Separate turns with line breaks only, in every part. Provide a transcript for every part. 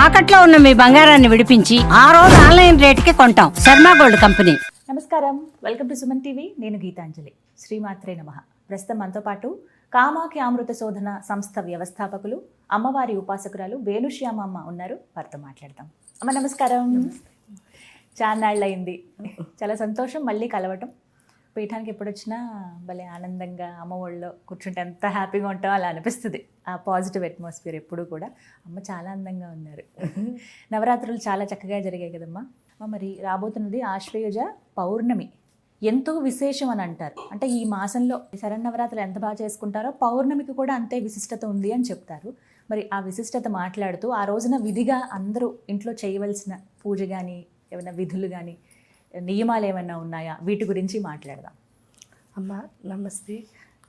తాకట్లో ఉన్న మీ బంగారాన్ని విడిపించి ఆ రోజు ఆన్లైన్ రేటుకి కొంటాం. Sharma gold company.
నమస్కారం, వెల్కమ్ టు సుమన్ టీవీ. నేను గీతాంజలి. శ్రీమాత్రే నమః. ప్రస్తుతం మనతో పాటు కామాఖ్య అమృత శోధన సంస్థ వ్యవస్థాపకులు, అమ్మవారి ఉపాసకురాలు వేణుశ్యామ అమ్మ ఉన్నారు. వారితో మాట్లాడదాం. అమ్మ నమస్కారం. చాన్నాళ్ళయింది, చాలా సంతోషం మళ్ళీ కలవటం. పీఠానికి ఎప్పుడు వచ్చినా భలే ఆనందంగా అమ్మ ఒళ్ళో కూర్చుంటే ఎంత హ్యాపీగా ఉంటామో అలా అనిపిస్తుంది. ఆ పాజిటివ్ అట్మాస్ఫియర్ ఎప్పుడు కూడా. అమ్మ చాలా అందంగా ఉన్నారు. నవరాత్రులు చాలా చక్కగా జరిగాయి కదమ్మా. మరి రాబోతున్నది ఆశ్వయుజ పౌర్ణమి, ఎంతో విశేషం అని అంటారు. అంటే ఈ మాసంలో శరన్నవరాత్రులు ఎంత బాగా చేసుకుంటారో పౌర్ణమికి కూడా అంతే విశిష్టత ఉంది అని చెప్తారు. మరి ఆ విశిష్టత మాట్లాడుతూ ఆ రోజున విధిగా అందరూ ఇంట్లో చేయవలసిన పూజ కానీ ఏమైనా విధులు కానీ నియమాలు ఏమైనా ఉన్నాయా, వీటి గురించి మాట్లాడదాం.
అమ్మ నమస్తే.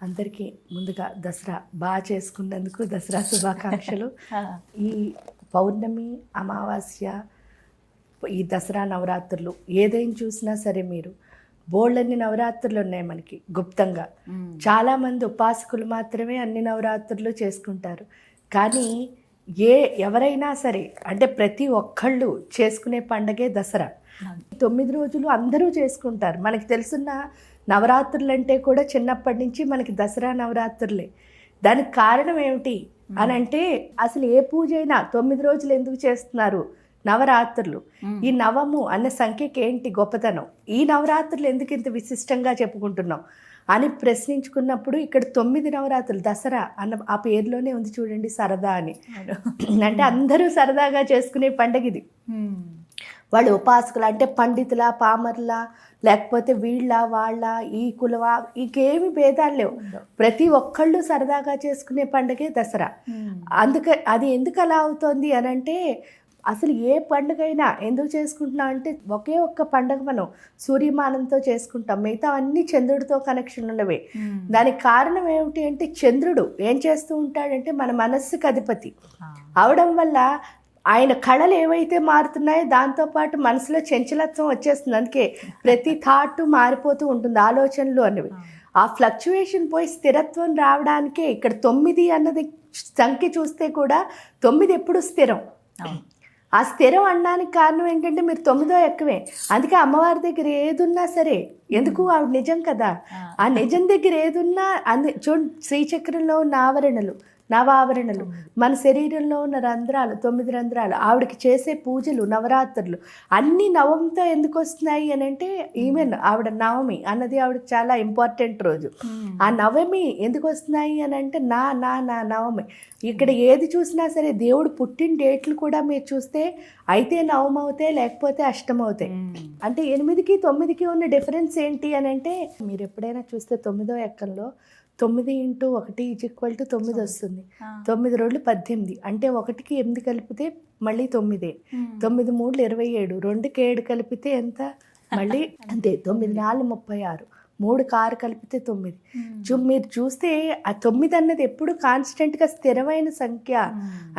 అందరికీ ముందుగా దసరా బాగా చేసుకున్నందుకు దసరా శుభాకాంక్షలు. ఈ పౌర్ణమి, అమావాస్య, ఈ దసరా నవరాత్రులు ఏదైనా చూసినా సరే మీరు బోళ్ళన్ని నవరాత్రులు ఉన్నాయి మనకి గుప్తంగా. చాలామంది ఉపాసకులు మాత్రమే అన్ని నవరాత్రులు చేసుకుంటారు. కానీ ఎవరైనా సరే అంటే ప్రతి ఒక్కళ్ళు చేసుకునే పండగే దసరా. 9 రోజులు అందరూ చేసుకుంటారు. మనకి తెలుసున్న నవరాత్రులు అంటే కూడా చిన్నప్పటి నుంచి మనకి దసరా నవరాత్రులే. దానికి కారణం ఏమిటి అని అంటే, అసలు ఏ పూజ అయినా 9 రోజులు ఎందుకు చేస్తున్నారు? నవరాత్రులు. ఈ నవము అన్న సంఖ్యకి ఏంటి గొప్పతనం? ఈ నవరాత్రులు ఎందుకు ఇంత విశిష్టంగా చెప్పుకుంటున్నాం అని ప్రశ్నించుకున్నప్పుడు ఇక్కడ 9 నవరాత్రులు, దసరా అన్న ఆ పేరులోనే ఉంది చూడండి, సరదా అని. అంటే అందరూ సరదాగా చేసుకునే పండుగ ఇది. వాళ్ళు ఉపాసకులు అంటే పండితుల, పామర్ల, లేకపోతే వీళ్ళ వాళ్ళ, ఈ కులవా, ఇంకేమి భేదాలు లేవు. ప్రతి ఒక్కళ్ళు సరదాగా చేసుకునే పండుగే దసరా. అది ఎందుకు అలా అవుతోంది అని అంటే, అసలు ఏ పండుగ అయినా ఎందుకు చేసుకుంటున్నాం అంటే, ఒకే ఒక్క పండుగ మనం సూర్యమానంతో చేసుకుంటాం, మిగతా అన్ని చంద్రుడితో కనెక్షన్ ఉన్నవే. దానికి కారణం ఏమిటి అంటే, చంద్రుడు ఏం చేస్తూ ఉంటాడంటే మన మనస్సుకు అధిపతి అవడం వల్ల ఆయన కళలు ఏవైతే మారుతున్నాయో దాంతోపాటు మనసులో చంచలత్వం వచ్చేస్తుంది. అందుకే ప్రతి థాట్ మారిపోతూ ఉంటుంది, ఆలోచనలు అనేవి. ఆ ఫ్లక్చువేషన్ పోయి స్థిరత్వం రావడానికే ఇక్కడ 9 అన్నది సంఖ్య చూస్తే కూడా 9 ఎప్పుడు స్థిరం. ఆ స్థిరం అనడానికి కారణం ఏంటంటే మీరు 9వ ఎక్కువే. అందుకే అమ్మవారి దగ్గర ఏదున్నా సరే, ఎందుకు ఆవిడ నిజం కదా, ఆ నిజం దగ్గర ఏదున్నా చూడండి, శ్రీచక్రంలో ఉన్న ఆవరణలు, నవావరణలు, మన శరీరంలో ఉన్న రంధ్రాలు, 9 రంధ్రాలు, ఆవిడకి చేసే పూజలు, నవరాత్రులు అన్నీ నవంతో ఎందుకు వస్తున్నాయి అని అంటే, ఈవెన్ ఆవిడ నవమి అన్నది ఆవిడకి చాలా ఇంపార్టెంట్ రోజు. ఆ నవమి ఎందుకు వస్తున్నాయి అని అంటే, నా నవమి. ఇక్కడ ఏది చూసినా సరే దేవుడు పుట్టిన డేట్లు కూడా మీరు చూస్తే అయితే నవమి అవుతాయి, లేకపోతే అష్టమి అవుతాయి. అంటే 8కి 9కి ఉన్న డిఫరెన్స్ ఏంటి అని అంటే, మీరు ఎప్పుడైనా చూస్తే 9వ ఎక్కంలో 9 × 1 = 9 వస్తుంది. 9 రోడ్లు 18, అంటే 1కి 8 కలిపితే మళ్ళీ 9. 9 3 27, 2కి 7 కలిపితే ఎంత? మళ్ళీ అంతే. 9 4 36, 3కి 6 కలిపితే 9. మీరు చూస్తే ఆ 9 అన్నది ఎప్పుడు కాన్స్టెంట్గా స్థిరమైన సంఖ్య.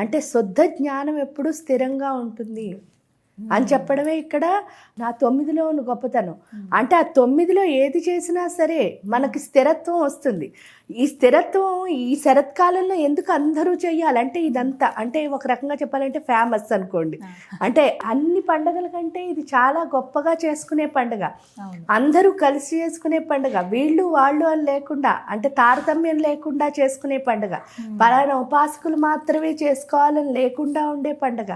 అంటే శుద్ధ జ్ఞానం ఎప్పుడు స్థిరంగా ఉంటుంది అని చెప్పడమే ఇక్కడ నా 9లో ఉన్న గొప్పతనం. అంటే ఆ 9లో ఏది చేసినా సరే మనకి స్థిరత్వం వస్తుంది. ఈ స్థిరత్వం ఈ శరత్కాలంలో ఎందుకు అందరూ చెయ్యాలంటే, ఇదంతా అంటే ఒక రకంగా చెప్పాలంటే ఫేమస్ అనుకోండి. అంటే అన్ని పండుగల కంటే ఇది చాలా గొప్పగా చేసుకునే పండుగ, అందరూ కలిసి చేసుకునే పండుగ, వీళ్ళు వాళ్ళు అని లేకుండా, అంటే తారతమ్యం లేకుండా చేసుకునే పండుగ, పలానా ఉపాసకులు మాత్రమే చేసుకోవాలని లేకుండా ఉండే పండుగ.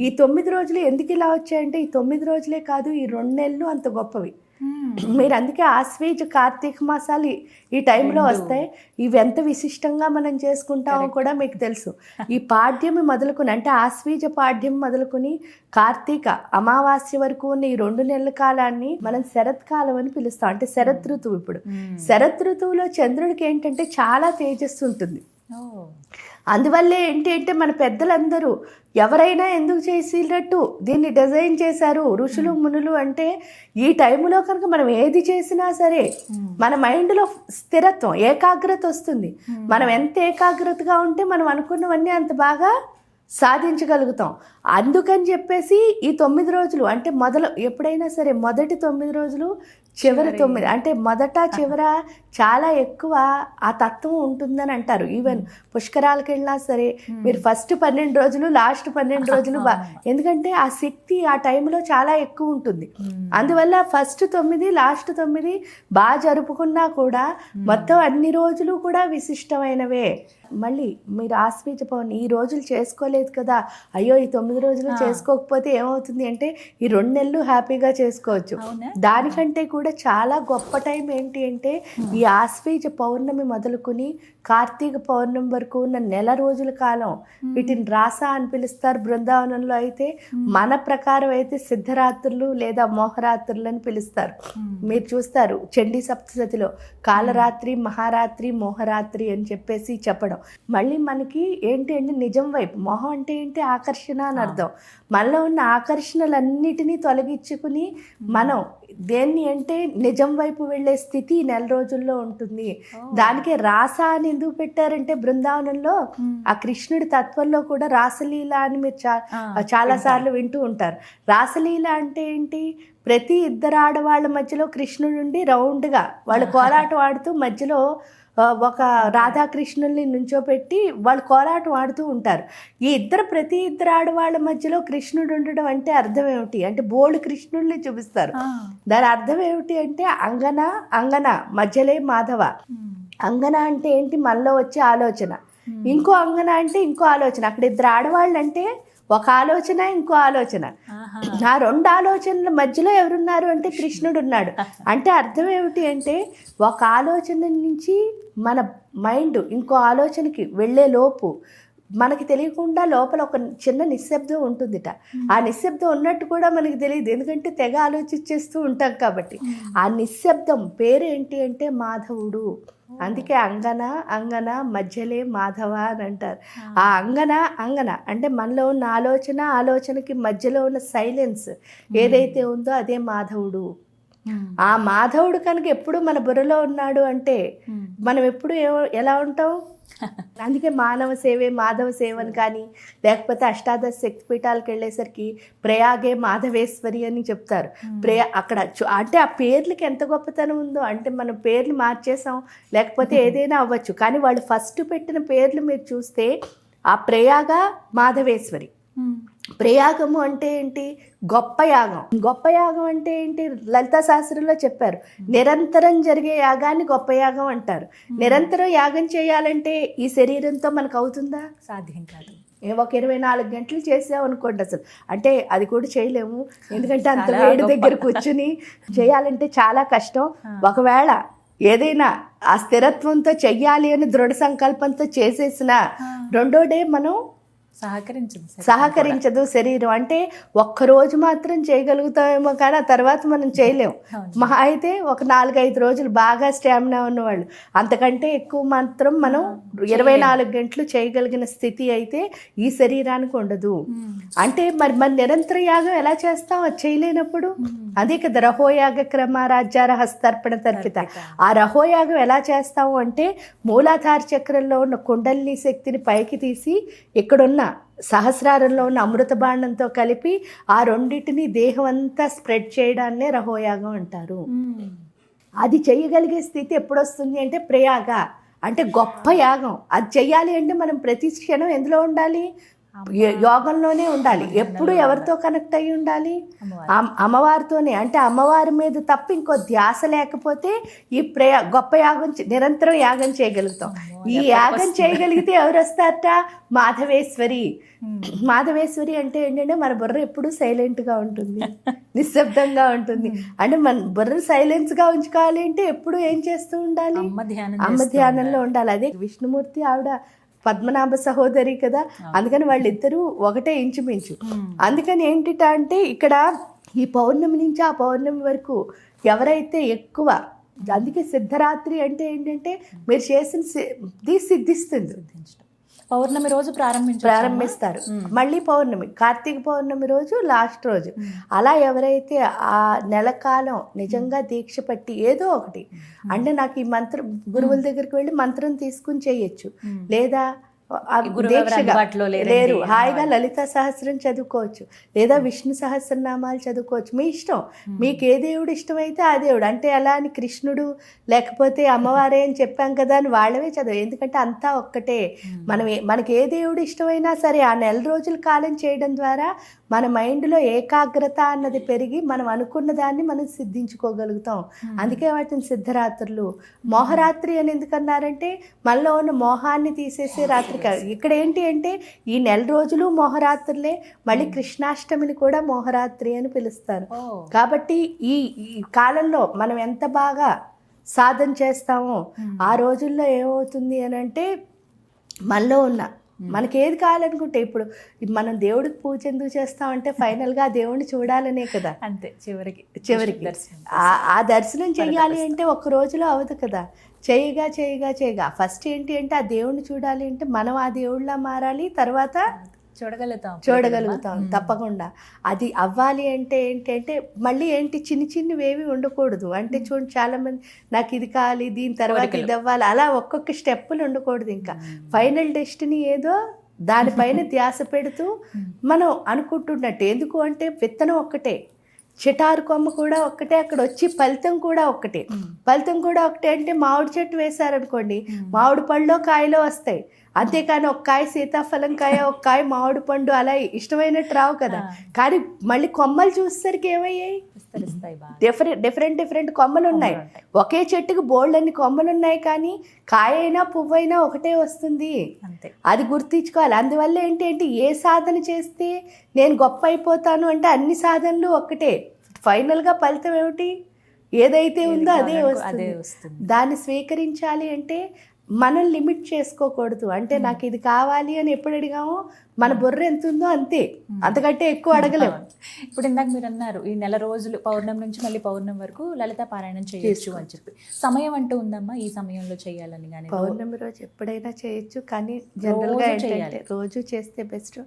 ఈ 9 రోజులు ఎందుకు ఇలా వచ్చాయంటే, ఈ 9 రోజులే కాదు, ఈ 2 నెలలు అంత గొప్పవి. మీరు అందుకే ఆశ్వీజ, కార్తీక మాసాలు ఈ టైంలో వస్తాయి. ఇవి ఎంత విశిష్టంగా మనం చేసుకుంటామో కూడా మీకు తెలుసు. ఈ పాడ్యమి మొదలుకొని, అంటే ఆశ్వీజ పాడ్యం మొదలుకొని కార్తీక అమావాస్య వరకు ఉన్న ఈ 2 నెలల కాలాన్ని మనం శరత్కాలం అని పిలుస్తాం. అంటే శరత్ ఋతువు. ఇప్పుడు శరత్ ఋతువులో చంద్రుడికి ఏంటంటే చాలా తేజస్సు ఉంటుంది. అందువల్లే ఏంటి అంటే, మన పెద్దలందరూ ఎవరైనా ఎందుకు చేసినట్టు దీన్ని డిజైన్ చేశారు ఋషులు మునులు అంటే, ఈ టైంలో కనుక మనం ఏది చేసినా సరే మన మైండ్లో స్థిరత్వం, ఏకాగ్రత వస్తుంది. మనం ఎంత ఏకాగ్రతగా ఉంటే మనం అనుకున్నవన్నీ అంత బాగా సాధించగలుగుతాం. అందుకని చెప్పేసి ఈ 9 రోజులు అంటే ఎప్పుడైనా సరే మొదటి 9 రోజులు చివరి 9 అంటే మొదట చివర చాలా ఎక్కువ ఆ తత్వం ఉంటుందని అంటారు. ఈవెన్ పుష్కరాలకు వెళ్ళినా సరే మీరు ఫస్ట్ 12 రోజులు లాస్ట్ 12 రోజులు ఎందుకంటే ఆ శక్తి ఆ టైంలో చాలా ఎక్కువ ఉంటుంది. అందువల్ల ఫస్ట్ 9 లాస్ట్ 9 బాగా జరుపుకున్నా కూడా మొత్తం అన్ని రోజులు కూడా విశిష్టమైనవే. మళ్ళీ మీరు ఆశ్వీజ పౌర్ణమి ఈ రోజులు చేసుకోలేదు కదా, అయ్యో ఈ 9 రోజులు చేసుకోకపోతే ఏమవుతుంది అంటే ఈ 2 నెలలు హ్యాపీగా చేసుకోవచ్చు. దానికంటే కూడా చాలా గొప్ప టైం ఏంటి అంటే ఈ ఆశ్వీజ పౌర్ణమి మొదలుకొని కార్తీక పౌర్ణమి వరకు ఉన్న నెల రోజుల కాలం. వీటిని రాస అని పిలుస్తారు బృందావనంలో. అయితే మన ప్రకారం అయితే సిద్ధరాత్రులు లేదా మోహరాత్రులు అని పిలుస్తారు. మీరు చూస్తారు చండీ సప్తశతిలో కాలరాత్రి, మహారాత్రి, మోహరాత్రి అని చెప్పేసి చెప్పడం. మళ్ళీ మనకి ఏంటి అంటే నిజం వైపు, మోహం అంటే ఏంటి, ఆకర్షణ అని అర్థం. మనలో ఉన్న ఆకర్షణలన్నిటినీ తొలగించుకుని మనం దేన్ని అంటే నిజం వైపు వెళ్ళే స్థితి నెల రోజుల్లో ఉంటుంది. దానికే రాస అని ఎందుకు పెట్టారంటే బృందావనంలో ఆ కృష్ణుడి తత్వంలో కూడా రాసలీల అని మీరు చాలా సార్లు వింటూ ఉంటారు. రాసలీల అంటే ఏంటి, ప్రతి ఇద్దరు ఆడవాళ్ళ మధ్యలో కృష్ణుడు ఉండి రౌండ్గా వాళ్ళు కోలాటం ఆడుతూ మధ్యలో ఒక రాధాకృష్ణుల్ని నుంచోపెట్టి వాళ్ళు కోలాటం ఆడుతూ ఉంటారు. ఈ ప్రతి ఇద్దరు ఆడవాళ్ళ మధ్యలో కృష్ణుడు ఉండడం అంటే అర్థం ఏమిటి అంటే బోల్డ్ కృష్ణుల్ని చూపిస్తారు. దాని అర్థం ఏమిటి అంటే అంగన మధ్యలే మాధవ. అంగన అంటే ఏంటి, మనలో వచ్చే ఆలోచన. ఇంకో అంగన అంటే ఇంకో ఆలోచన. అక్కడ ఇద్దరు ఆడవాళ్ళు అంటే ఒక ఆలోచన ఇంకో ఆలోచన. ఆ 2 ఆలోచనల మధ్యలో ఎవరున్నారు అంటే కృష్ణుడు ఉన్నాడు. అంటే అర్థం ఏమిటి అంటే ఒక ఆలోచన నుంచి మన మైండ్ ఇంకో ఆలోచనకి వెళ్ళే లోపు మనకి తెలియకుండా లోపల ఒక చిన్న నిశ్శబ్దం ఉంటుందిట. ఆ నిశ్శబ్దం ఉన్నట్టు కూడా మనకి తెలియదు, ఎందుకంటే తెగ ఆలోచించేస్తూ ఉంటాం కాబట్టి. ఆ నిశ్శబ్దం పేరు ఏంటి అంటే మాధవుడు. అందుకే అంగన మధ్యలే మాధవ అని అంటారు. ఆ అంగన అంటే మనలో ఉన్న ఆలోచనకి మధ్యలో ఉన్న సైలెన్స్ ఏదైతే ఉందో అదే మాధవుడు. ఆ మాధవుడు కనుక ఎప్పుడు మన బుర్రలో ఉన్నాడు అంటే మనం ఎప్పుడు ఎలా ఉంటాం. అందుకే మానవ సేవే మాధవ సేవని కానీ లేకపోతే అష్టాదశ శక్తిపీఠాలకు వెళ్ళేసరికి ప్రయాగే మాధవేశ్వరి అని చెప్తారు. అక్కడ అంటే ఆ పేర్లకి ఎంత గొప్పతనం ఉందో. అంటే మనం పేర్లు మార్చేసాం లేకపోతే ఏదైనా అవ్వచ్చు, కానీ వాళ్ళు ఫస్ట్ పెట్టిన పేర్లు మీరు చూస్తే ఆ ప్రయాగ మాధవేశ్వరి. ప్రయాగము అంటే ఏంటి, గొప్ప యాగం. గొప్ప యాగం అంటే ఏంటి, లలితా శాస్త్రంలో చెప్పారు, నిరంతరం జరిగే యాగాన్ని గొప్ప యాగం అంటారు. నిరంతరం యాగం చేయాలంటే ఈ శరీరంతో మనకు అవుతుందా,
సాధ్యం కాదు.
ఒక 24 గంటలు చేసామనుకోండి అసలు, అంటే అది కూడా చేయలేము, ఎందుకంటే అంత వేడి దగ్గర కూర్చుని చేయాలంటే చాలా కష్టం. ఒకవేళ ఏదైనా ఆ స్థిరత్వంతో చెయ్యాలి అని దృఢ సంకల్పంతో చేసేసిన 2వ డే మనం సహకరించదు శరీరం. అంటే ఒక్కరోజు మాత్రం చేయగలుగుతామేమో కానీ ఆ తర్వాత మనం చేయలేము. మహా అయితే ఒక 4-5 రోజులు బాగా స్టామినా ఉన్నవాళ్ళు, అంతకంటే ఎక్కువ మాత్రం మనం 24 గంటలు చేయగలిగిన స్థితి అయితే ఈ శరీరానికి ఉండదు. అంటే మరి నిరంతర యాగం ఎలా చేస్తాం అది చేయలేనప్పుడు? అదే కదా రహోయాగ క్రమరాజ్యార హస్తర్పణ తర్పిత. ఆ రహోయాగం ఎలా చేస్తాము అంటే మూలాధార చక్రంలో ఉన్న కుండలిని శక్తిని పైకి తీసి ఇక్కడున్న సహస్రారంలో ఉన్న అమృత బాండంతో కలిపి ఆ 2టిని దేహం అంతా స్ప్రెడ్ చేయడాన్నే రహోయాగం అంటారు. అది చేయగలిగే స్థితి ఎప్పుడు వస్తుంది అంటే ప్రయాగ అంటే గొప్ప యాగం. అది చెయ్యాలి అంటే మనం ప్రతి క్షణం ఎందులో ఉండాలి, యోగంలోనే ఉండాలి. ఎప్పుడు ఎవరితో కనెక్ట్ అయ్యి ఉండాలి, అమ్మవారితోనే. అంటే అమ్మవారి మీద తప్ప ఇంకో ధ్యాస లేకపోతే ఈ గొప్ప యాగం నిరంతరం యాగం చేయగలుగుతాం. ఈ యాగం చేయగలిగితే ఎవరు వస్తారట, మాధవేశ్వరి. మాధవేశ్వరి అంటే ఏంటంటే మన బుర్ర ఎప్పుడు సైలెంట్గా ఉంటుంది, నిశ్శబ్దంగా ఉంటుంది. అంటే మన బుర్ర సైలెన్స్గా ఉంచుకోవాలి అంటే ఎప్పుడు ఏం చేస్తూ ఉండాలి, అమ్మ ధ్యానంలో ఉండాలి. అదే విష్ణుమూర్తి ఆవిడ పద్మనాభ సహోదరి కదా, అందుకని వాళ్ళిద్దరూ ఒకటే ఇంచుమించు. అందుకని ఏంటిట అంటే ఇక్కడ ఈ పౌర్ణమి నుంచి ఆ పౌర్ణమి వరకు ఎవరైతే ఎక్కువ, అందుకే సిద్ధరాత్రి అంటే ఏంటంటే మీరు చేసిన సిద్ధిస్తుంది.
పౌర్ణమి రోజు
ప్రారంభిస్తారు, మళ్ళీ పౌర్ణమి కార్తీక పౌర్ణమి రోజు లాస్ట్ రోజు. అలా ఎవరైతే ఆ నెల కాలం నిజంగా దీక్ష పట్టి ఏదో ఒకటి అంటే నాకు ఈ మంత్రం గురువుల దగ్గరికి వెళ్ళి మంత్రం తీసుకుని చేయొచ్చు, లేదా
గురువు ఎవరు అందుబాటులో లేరండి.
లేరు, హాయిగా లలిత సహస్రం చదువుకోవచ్చు లేదా విష్ణు సహస్రనామాలు చదువుకోవచ్చు, మీ ఇష్టం. మీకు ఏ దేవుడు ఇష్టమైతే ఆ దేవుడు. అంటే అలా అని కృష్ణుడు లేకపోతే అమ్మవారే అని చెప్పాం కదా అని వాళ్ళవే చదువు, ఎందుకంటే అంతా ఒక్కటే. మనకి ఏ దేవుడు ఇష్టమైనా సరే ఆ నెల రోజుల కాలం చేయడం ద్వారా మన మైండ్లో ఏకాగ్రత అన్నది పెరిగి మనం అనుకున్న దాన్ని మనం సిద్ధించుకోగలుగుతాం. అందుకే వాటిని సిద్ధరాత్రులు. మోహరాత్రి అని ఎందుకన్నారంటే మనలో ఉన్న మోహాన్ని తీసేసే రాత్రి. ఇక్కడ ఏంటి అంటే ఈ నెల రోజులు మోహరాత్రులే, మళ్ళీ కృష్ణాష్టమిని కూడా మోహరాత్రి అని పిలుస్తారు. కాబట్టి ఈ కాలంలో మనం ఎంత బాగా సాధన చేస్తామో ఆ రోజుల్లో ఏమవుతుంది అని అంటే మనలో ఉన్న మనకి ఏది కావాలనుకుంటే, ఇప్పుడు మనం దేవుడికి పూజ ఎందుకు చేస్తామంటే ఫైనల్గా ఆ దేవుడిని చూడాలనే కదా.
అంతే, చివరికి
ఆ దర్శనం చెయ్యాలి అంటే ఒక్క రోజులో అవ్వదు కదా. చేయగా ఫస్ట్ ఏంటి అంటే ఆ దేవుడిని చూడాలి అంటే మనం ఆ దేవుడిలా మారాలి, తర్వాత చూడగలుగుతాం తప్పకుండా. అది అవ్వాలి అంటే ఏంటి అంటే మళ్ళీ ఏంటి చిన్నవేవి ఉండకూడదు. అంటే చూడండి చాలా మంది నాకు ఇది కావాలి, దీని తర్వాత ఇది అవ్వాలి, అలా ఒక్కొక్క స్టెప్పులు ఉండకూడదు. ఇంకా ఫైనల్ డెస్టినీ ఏదో దానిపైన ధ్యాస పెడుతూ మనం అనుకుంటున్నట్టు. ఎందుకు అంటే విత్తనం ఒక్కటే, చిటారు కొమ్మ కూడా ఒక్కటే, అక్కడ వచ్చి ఫలితం కూడా ఒక్కటే. ఫలితం కూడా ఒకటే అంటే మామిడి చెట్టు వేశారనుకోండి, మామిడి పళ్ళలో కాయలో వస్తాయి. అంతేకాని ఒక కాయ సీతాఫలం కాయ, ఒక కాయ మామిడి పండు అలా ఇష్టమైనట్టు రావు కదా. కానీ మళ్ళీ కొమ్మలు చూసేసరికి ఏమయ్యాయి, డిఫరెంట్ కొమ్మలు ఉన్నాయి. ఒకే చెట్టుకు బోల్డ్ అన్ని కొమ్మలు ఉన్నాయి, కానీ కాయ అయినా పువ్వు అయినా ఒకటే వస్తుంది. అది గుర్తించుకోవాలి. అందువల్ల ఏంటి అంటే ఏ సాధన చేస్తే నేను గొప్ప అయిపోతాను అంటే అన్ని సాధనలు ఒక్కటే. ఫైనల్గా ఫలితం ఏమిటి, ఏదైతే ఉందో అదే వస్తుంది. దాన్ని స్వీకరించాలి అంటే మనం లిమిట్ చేసుకోకూడదు. అంటే నాకు ఇది కావాలి అని ఎప్పుడు అడిగామో మన బుర్ర ఎంత ఉందో అంతే, అంతకంటే ఎక్కువ అడగలేము.
ఇప్పుడు ఇందాక మీరు అన్నారు ఈ నెల రోజులు పౌర్ణమి నుంచి మళ్ళీ పౌర్ణమి వరకు లలిత పారాయణం చేయొచ్చు అని చెప్పి. సమయం అంటూ ఉందమ్మా ఈ సమయంలో చేయాలని? కానీ
పౌర్ణమి రోజు ఎప్పుడైనా చేయొచ్చు, కానీ జనరల్గా ఏంటంటే రోజు చేస్తే బెస్ట్.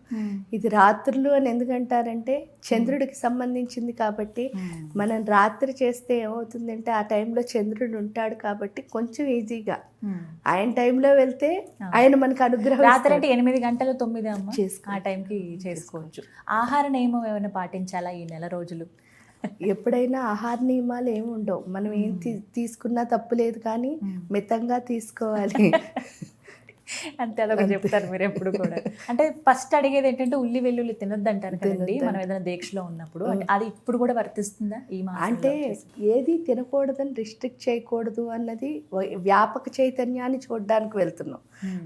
ఇది రాత్రులు అని ఎందుకంటారంటే చంద్రుడికి సంబంధించింది కాబట్టి మనం రాత్రి చేస్తే ఏమవుతుందంటే ఆ టైంలో చంద్రుడు ఉంటాడు కాబట్టి కొంచెం ఈజీగా ఆయన టైంలో వెళ్తే ఆయన మనకు అనుగ్రహం.
రాత్రి అంటే 8 గంటలు 9 అమ్మ ఆ టైంకి చేసుకోవచ్చు. ఆహార నియమం ఏమైనా పాటించాలా ఈ నెల రోజులు?
ఎప్పుడైనా ఆహార నియమాలు ఏమి ఉండవు. మనం ఏం తీసుకున్నా తప్పు లేదు, కానీ మితంగా తీసుకోవాలి.
అంతే, అదొక చెప్తారు మీరు ఎప్పుడు కూడా. అంటే ఫస్ట్ అడిగేది ఏంటంటే ఉల్లి వెల్లుల్లి తినొద్దు అంటారు కదండి మనం ఏదైనా దీక్షలో ఉన్నప్పుడు. అది ఇప్పుడు కూడా వర్తిస్తుందా ఈ మాసం?
అంటే ఏది తినకూడదని రిస్ట్రిక్ట్ చేయకూడదు అన్నది వ్యాపక చైతన్యాన్ని చూడడానికి వెళ్తున్నాం.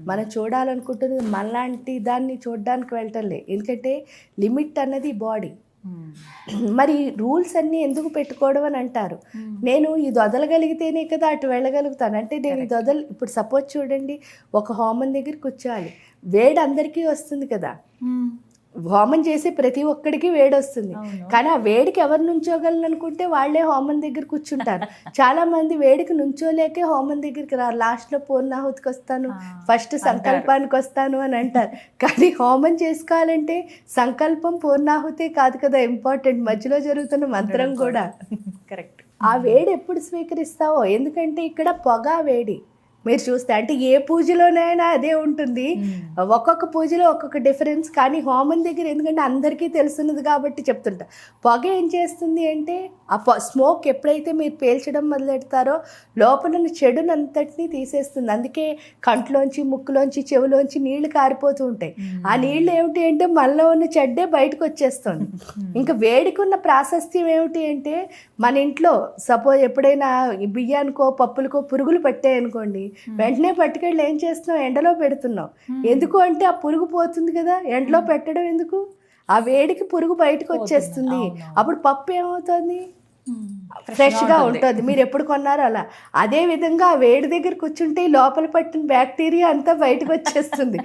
మనం చూడాలనుకుంటుంది మనలాంటి దాన్ని చూడడానికి వెళ్ళటంలే. ఎందుకంటే లిమిట్ అన్నది బాడీ. మరి రూల్స్ అన్నీ ఎందుకు పెట్టుకోవడం అని అంటారు. నేను ఇది వదలగలిగితేనే కదా అటు వెళ్ళగలుగుతాను. అంటే నేను ఇది ఇప్పుడు సపోజ్ చూడండి, ఒక హోమం దగ్గర కూర్చోవాలి, వేడి అందరికీ వస్తుంది కదా. హోమం చేసే ప్రతి ఒక్కడికి వేడి వస్తుంది, కానీ ఆ వేడికి ఎవరు నుంచోగలను అనుకుంటే వాళ్ళే హోమం దగ్గర కూర్చుంటారు. చాలా మంది వేడికి నుంచోలేకే హోమం దగ్గరికి రారు. లాస్ట్లో పూర్ణాహుతికి వస్తాను, ఫస్ట్ సంకల్పానికి వస్తాను అని అంటారు. కానీ హోమం చేసుకోవాలంటే సంకల్పం పూర్ణాహుతే కాదు కదా ఇంపార్టెంట్, మధ్యలో జరుగుతున్న మంత్రం కూడా.
కరెక్ట్.
ఆ వేడి ఎప్పుడు స్వీకరిస్తావో, ఎందుకంటే ఇక్కడ పొగ వేడి మీరు చూస్తే, అంటే ఏ పూజలోనైనా అదే ఉంటుంది. ఒక్కొక్క పూజలో ఒక్కొక్క డిఫరెన్స్, కానీ హోమం దగ్గర ఎందుకంటే అందరికీ తెలుసున్నది కాబట్టి చెప్తుంటా. పొగ ఏం చేస్తుంది అంటే ఆ స్మోక్ ఎప్పుడైతే మీరు పేల్చడం మొదలెడతారో లోపల ఉన్న చెడునంతటినీ తీసేస్తుంది. అందుకే కంట్లోంచి, ముక్కులోంచి, చెవులోంచి నీళ్లు కారిపోతూ ఉంటాయి. ఆ నీళ్ళు ఏమిటి అంటే మనలో ఉన్న చెడ్డే బయటకు వచ్చేస్తుంది. ఇంకా వేడికున్న ప్రాశస్త్యం ఏమిటి అంటే మన ఇంట్లో సపోజ్ ఎప్పుడైనా బియ్యానికో పప్పులకో పురుగులు పట్టాయనుకోండి, వెంటనే పట్టుకెళ్ళి ఏం చేస్తున్నావు, ఎండలో పెడుతున్నావు. ఎందుకు అంటే ఆ పురుగు పోతుంది కదా. ఎండలో పెట్టడం ఎందుకు, ఆ వేడికి పురుగు బయటకు వచ్చేస్తుంది. అప్పుడు పప్పు ఏమవుతుంది, ఫ్రెష్గా ఉంటుంది. మీరు ఎప్పుడు కొన్నారో అలా. అదే విధంగా ఆ వేడి దగ్గర కూర్చుంటే లోపల పట్టిన బ్యాక్టీరియా అంతా బయటకు వచ్చేస్తుంది.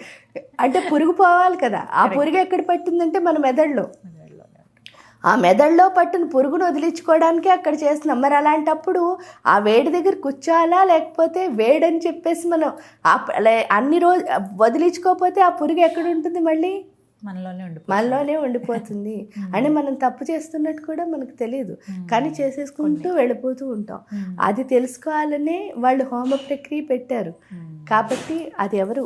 అంటే పురుగు పోవాలి కదా. ఆ పురుగు ఎక్కడ పట్టిందంటే మన మెదడులో. ఆ మెదడులో పట్టిన పురుగును వదిలించుకోవడానికి అక్కడ చేస్తున్నాం. మరి అలాంటప్పుడు ఆ వేడి దగ్గర కూర్చోాలా, లేకపోతే వేడని చెప్పేసి మనం అన్ని రోజు వదిలించుకోకపోతే ఆ పురుగు ఎక్కడ ఉంటుంది, మళ్ళీ మనలోనే ఉండిపోతుంది. అంటే మనం తప్పు చేస్తున్నట్టు కూడా మనకు తెలియదు, కానీ చేసేసుకుంటూ వెళ్ళిపోతూ ఉంటాం. అది తెలుసుకోవాలనే వాళ్ళు హోమ ప్రక్రియ పెట్టారు. కాబట్టి అది ఎవరు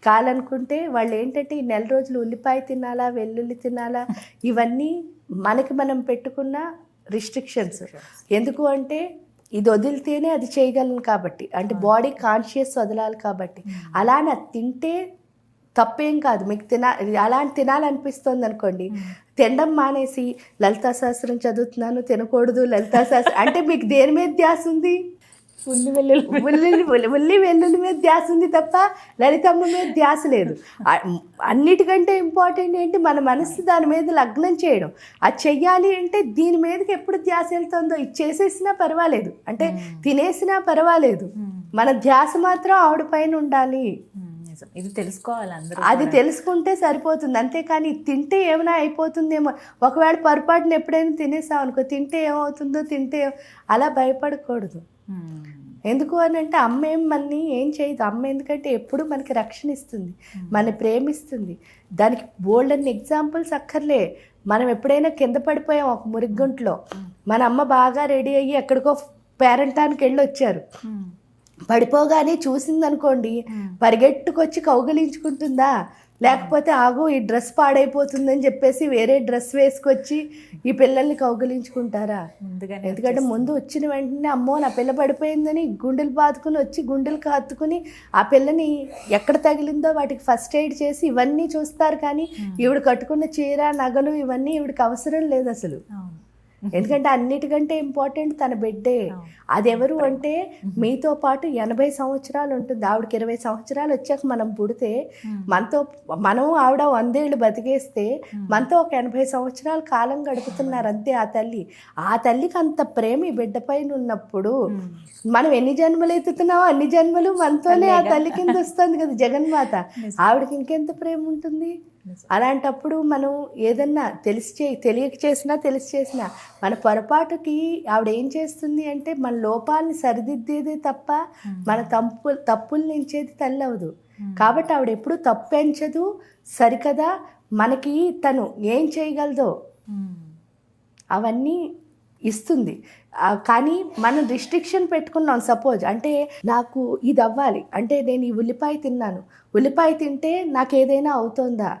కాలనుకుంటే వాళ్ళు ఏంటంటే ఈ నెల రోజులు ఉల్లిపాయ తినాలా, వెల్లుల్లి తినాలా, ఇవన్నీ మనకి మనం పెట్టుకున్న రిస్ట్రిక్షన్స్. ఎందుకు అంటే ఇది వదిలితేనే అది చేయగలను కాబట్టి, అంటే బాడీ కాన్షియస్ వదలాలి కాబట్టి. అలానే అది తింటే తప్పేం కాదు. మీకు అలాంటి తినాలనిపిస్తుంది అనుకోండి, తినడం మానేసి లలితా సహస్రం చదువుతున్నాను, తినకూడదు లలితా సహస్రం అంటే మీకు దేని మీద ధ్యాస ఉంది? ఉల్లి వెల్లుల్లి మీద ధ్యాస ఉంది తప్ప లలితమ్మ మీద ధ్యాస లేదు. అన్నిటికంటే ఇంపార్టెంట్ ఏంటి, మన మనసు దాని మీద లగ్నం చేయడం. అది చెయ్యాలి అంటే దీని మీదకి ఎప్పుడు ధ్యాస వెళ్తుందో, ఇది చేసేసినా పర్వాలేదు, అంటే తినేసినా పర్వాలేదు, మన ధ్యాస మాత్రం ఆవిడ పైన ఉండాలి.
ఇది తెలుసుకోవాలి అందరూ.
అది తెలుసుకుంటే సరిపోతుంది. అంతేకాని తింటే ఏమైనా అయిపోతుందేమో, ఒకవేళ పొరపాటున ఎప్పుడైనా తినేసాం అనుకో, తింటే ఏమవుతుందో, అలా భయపడకూడదు. ఎందుకు అని అంటే అమ్మ మనని ఏం చేయదు. అమ్మ ఎందుకంటే ఎప్పుడు మనకి రక్షణ ఇస్తుంది, మన ప్రేమిస్తుంది. దానికి బోల్డ్ ఎగ్జాంపుల్స్ అక్కర్లే. మనం ఎప్పుడైనా కింద పడిపోయాం ఒక మురిగ్గొంట్లో, మన అమ్మ బాగా రెడీ అయ్యి ఎక్కడికో పేరంటానికి వెళ్ళి వచ్చారు, పడిపోగానే చూసిందనుకోండి పరిగెట్టుకొచ్చి కౌగిలించుకుంటుందా? లేకపోతే ఆగు ఈ డ్రెస్ పాడైపోతుందని చెప్పేసి వేరే డ్రెస్ వేసుకొచ్చి ఈ పిల్లల్ని కౌగిలించుకుంటారా? ఎందుకంటే ముందు వచ్చిన వెంటనే అమ్మో నా పిల్ల పడిపోయిందని గుండెలు బాదుకుని వచ్చి గుండెలకు హత్తుకుని ఆ పిల్లని ఎక్కడ తగిలిందో వాటికి ఫస్ట్ ఎయిడ్ చేసి ఇవన్నీ చూస్తారు. కానీ ఈవిడ కట్టుకున్న చీర, నగలు ఇవన్నీ ఈవిడికి అవసరం లేదు అసలు. ఎందుకంటే అన్నిటికంటే ఇంపార్టెంట్ తన బిడ్డే. అది ఎవరు అంటే మీతో పాటు 80 సంవత్సరాలు ఉంటుంది. ఆవిడకి 20 సంవత్సరాలు వచ్చాక మనం పుడితే మనం ఆవిడ 100 ఏళ్ళు బతికేస్తే మనతో ఒక 80 సంవత్సరాల కాలం గడుపుతున్నారు అంతే ఆ తల్లికి అంత ప్రేమ ఈ బిడ్డ పైన ఉన్నప్పుడు మనం ఎన్ని జన్మలు ఎత్తుతున్నామో అన్ని జన్మలు మనతోనే ఆ తల్లి కింద వస్తుంది కదా జగన్మాత. ఆవిడకి ఇంకెంత ప్రేమ ఉంటుంది. అలాంటప్పుడు మనం ఏదన్నా తెలియక చేసినా తెలిసి చేసినా మన పొరపాటుకి ఆవిడ ఏం చేస్తుంది అంటే మన లోపాలని సరిదిద్దేదే తప్ప మన తప్పులు నించేది తల్లి అవదు. కాబట్టి ఆవిడ ఎప్పుడు తప్పెంచదు. సరికదా మనకి తను ఏం చేయగలదో అవన్నీ ఇస్తుంది. కానీ మనం రిస్ట్రిక్షన్ పెట్టుకున్నాం. సపోజ్ అంటే నాకు ఇది అవ్వాలి అంటే నేను ఈ ఉల్లిపాయ తిన్నాను, ఉల్లిపాయ తింటే నాకు ఏదైనా అవుతుందా,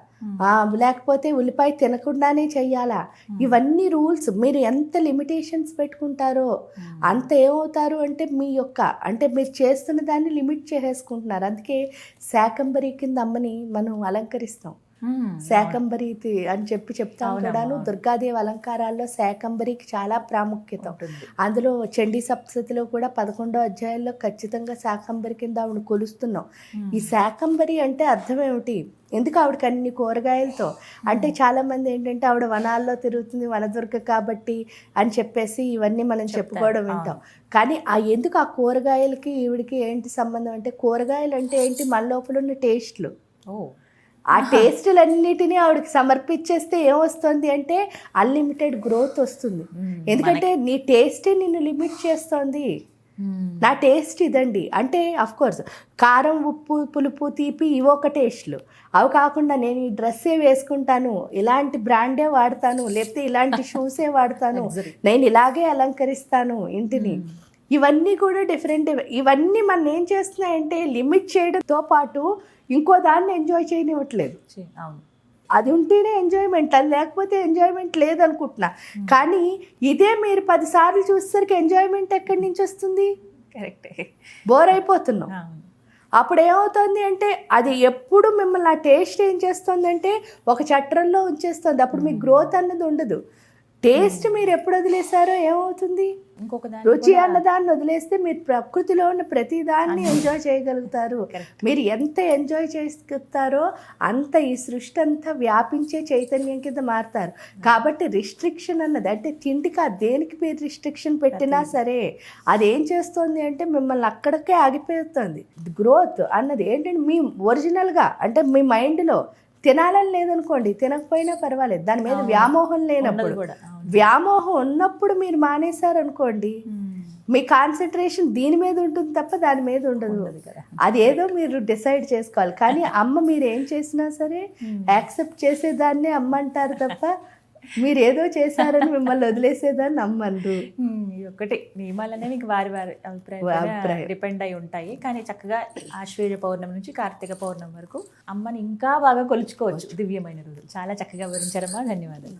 లేకపోతే ఉల్లిపాయ తినకుండానే చెయ్యాలా, ఇవన్నీ రూల్స్. మీరు ఎంత లిమిటేషన్స్ పెట్టుకుంటారో అంత ఏమవుతారు అంటే అంటే మీరు చేస్తున్న దాన్ని లిమిట్ చేసేసుకుంటున్నారు. అందుకే శాకంబరి కింద అమ్మని మనం అలంకరిస్తాం. శాకంబరి అని చెప్తాం కూడాను. దుర్గాదేవి అలంకారాల్లో శాకంబరికి చాలా ప్రాముఖ్యత. అందులో చండీ సప్తశతిలో కూడా 11వ అధ్యాయంలో ఖచ్చితంగా శాకంబరి కింద ఆవిడ కొలుస్తున్నాం. ఈ శాకంబరి అంటే అర్థం ఏమిటి? ఎందుకు ఆవిడకి అన్ని కూరగాయలతో అంటే చాలామంది ఏంటంటే ఆవిడ వనాల్లో తిరుగుతుంది, వనదుర్గ కాబట్టి అని చెప్పేసి ఇవన్నీ మనం చెప్పుకోవడం వింటాం. కానీ ఎందుకు ఆ కూరగాయలకి ఈవిడికి ఏంటి సంబంధం అంటే, కూరగాయలు అంటే ఏంటి, మన లోపల ఉన్న టేస్ట్లు. ఆ టేస్టులన్నిటినీ ఆవిడకి సమర్పించేస్తే ఏమొస్తుంది అంటే అన్లిమిటెడ్ గ్రోత్ వస్తుంది. ఎందుకంటే నీ టేస్టే నిన్ను లిమిట్ చేస్తుంది. నా టేస్ట్ ఇదండి అంటే అఫ్కోర్స్ కారం, ఉప్పు, పులుపు, తీపి ఇవి ఒక టేస్ట్లు. అవి కాకుండా నేను ఈ డ్రెస్సే వేసుకుంటాను, ఇలాంటి బ్రాండే వాడతాను, లేకపోతే ఇలాంటి షూసే వాడతాను, నేను ఇలాగే అలంకరిస్తాను ఇంటిని, ఇవన్నీ కూడా డిఫరెంట్. ఇవన్నీ మనం ఏం చేస్తున్నాయంటే లిమిట్ చేయడంతో పాటు ఇంకో దాన్ని ఎంజాయ్ చేయనివ్వట్లేదు. అది ఉంటేనే ఎంజాయ్మెంట్, అది లేకపోతే ఎంజాయ్మెంట్ లేదనుకుంటున్నా. కానీ ఇదే మీరు 10 సార్లు చూసేసరికి ఎంజాయ్మెంట్ ఎక్కడి నుంచి వస్తుంది?
కరెక్టే,
బోర్ అయిపోతున్నాం. అప్పుడు ఏమవుతుంది అంటే అది ఎప్పుడు మిమ్మల్ని ఆ టేస్ట్ ఏం చేస్తుంది అంటే ఒక చట్రంలో ఉంచేస్తుంది. అప్పుడు మీకు గ్రోత్ అన్నది ఉండదు. టేస్ట్ మీరు ఎప్పుడు వదిలేసారో ఏమవుతుంది? రుచి అన్నదాన్ని వదిలేస్తే మీరు ప్రకృతిలో ఉన్న ప్రతి దాన్ని ఎంజాయ్ చేయగలుగుతారు. మీరు ఎంత ఎంజాయ్ చేస్తారో అంత ఈ సృష్టి అంతా వ్యాపించే చైతన్యం కింద మారుతారు. కాబట్టి రిస్ట్రిక్షన్ అన్నది అంటే తిండికి దేనికి మీరు రిస్ట్రిక్షన్ పెట్టినా సరే అదేం చేస్తుంది అంటే మిమ్మల్ని అక్కడికే ఆగిపోతుంది. గ్రోత్ అన్నది ఏంటంటే మీ ఒరిజినల్గా అంటే మీ మైండ్లో తినాలని లేదనుకోండి, తినకపోయినా పర్వాలేదు, దాని మీద వ్యామోహం లేనప్పుడు. వ్యామోహం ఉన్నప్పుడు మీరు మానేశారనుకోండి మీ కాన్సన్ట్రేషన్ దీని మీద ఉంటుంది తప్ప దాని మీద ఉండదు. అదేదో మీరు డిసైడ్ చేసుకోవాలి. కానీ అమ్మ మీరు ఏం చేసినా సరే యాక్సెప్ట్ చేసేదాన్ని అమ్మ అంటారు తప్ప మీరు ఏదో చేశారని మిమ్మల్ని వదిలేసేదాన్ని అమ్మ అనరు.
ఒక్కటి నియమాలనే మీకు వారి వారి అభిప్రాయం డిపెండ్ అయి ఉంటాయి. కానీ చక్కగా ఆశ్వేజ పౌర్ణమి నుంచి కార్తీక పౌర్ణమి వరకు అమ్మని ఇంకా బాగా కొలుచుకోవచ్చు దివ్యమైన రోజులు. చాలా చక్కగా వివరించారమ్మా, ధన్యవాదాలు.